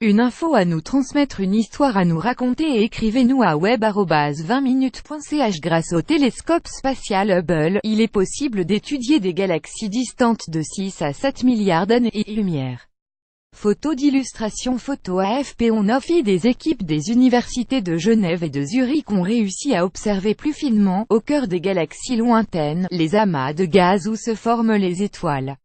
Une info à nous transmettre, une histoire à nous raconter, et écrivez-nous à web@20minutes.ch. Grâce au télescope spatial Hubble, il est possible d'étudier des galaxies distantes de 6 à 7 milliards d'années-lumière. Photo d'illustration, photo AFP. Des équipes des universités de Genève et de Zurich ont réussi à observer plus finement, au cœur des galaxies lointaines, les amas de gaz où se forment les étoiles.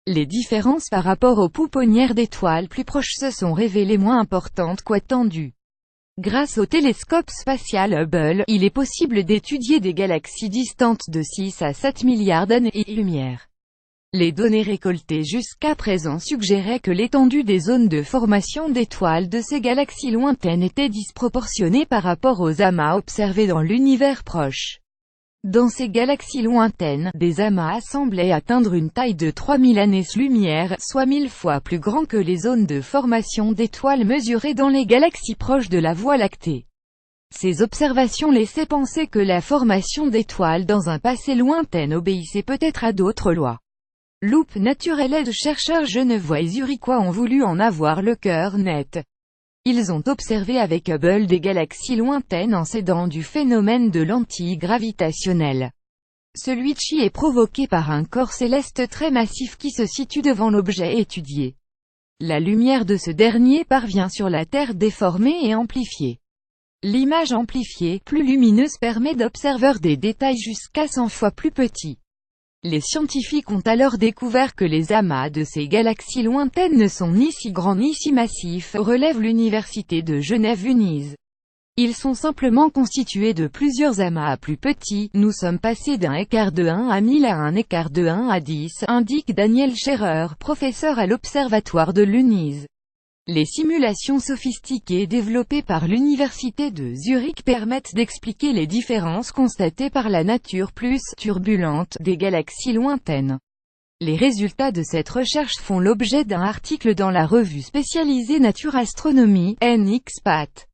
Les différences par rapport aux pouponnières d'étoiles plus proches se sont révélées moins importantes qu'attendu. Grâce au télescope spatial Hubble, il est possible d'étudier des galaxies distantes de 6 à 7 milliards d'années-lumière. Les données récoltées jusqu'à présent suggéraient que l'étendue des zones de formation d'étoiles de ces galaxies lointaines était disproportionnée par rapport aux amas observés dans l'univers proche. Dans ces galaxies lointaines, des amas semblaient atteindre une taille de 3000 années-lumière, soit 1000 fois plus grand que les zones de formation d'étoiles mesurées dans les galaxies proches de la Voie lactée. Ces observations laissaient penser que la formation d'étoiles dans un passé lointain obéissait peut-être à d'autres lois. Loupe naturelle. Les chercheurs genevois et zurichois ont voulu en avoir le cœur net. Ils ont observé avec Hubble des galaxies lointaines en s'aidant du phénomène de lentille gravitationnelle. Celui-ci est provoqué par un corps céleste très massif qui se situe devant l'objet étudié. La lumière de ce dernier parvient sur la Terre déformée et amplifiée. L'image amplifiée, plus lumineuse, permet d'observer des détails jusqu'à 100 fois plus petits. Les scientifiques ont alors découvert que les amas de ces galaxies lointaines ne sont ni si grands ni si massifs, relève l'université de Genève-Uniz. Ils sont simplement constitués de plusieurs amas plus petits. Nous sommes passés d'un écart de 1 à 1000 à un écart de 1 à 10, indique Daniel Scherer, professeur à l'Observatoire de l'Uniz. Les simulations sophistiquées développées par l'université de Zurich permettent d'expliquer les différences constatées par la nature plus turbulente des galaxies lointaines. Les résultats de cette recherche font l'objet d'un article dans la revue spécialisée Nature Astronomy, NXPAT.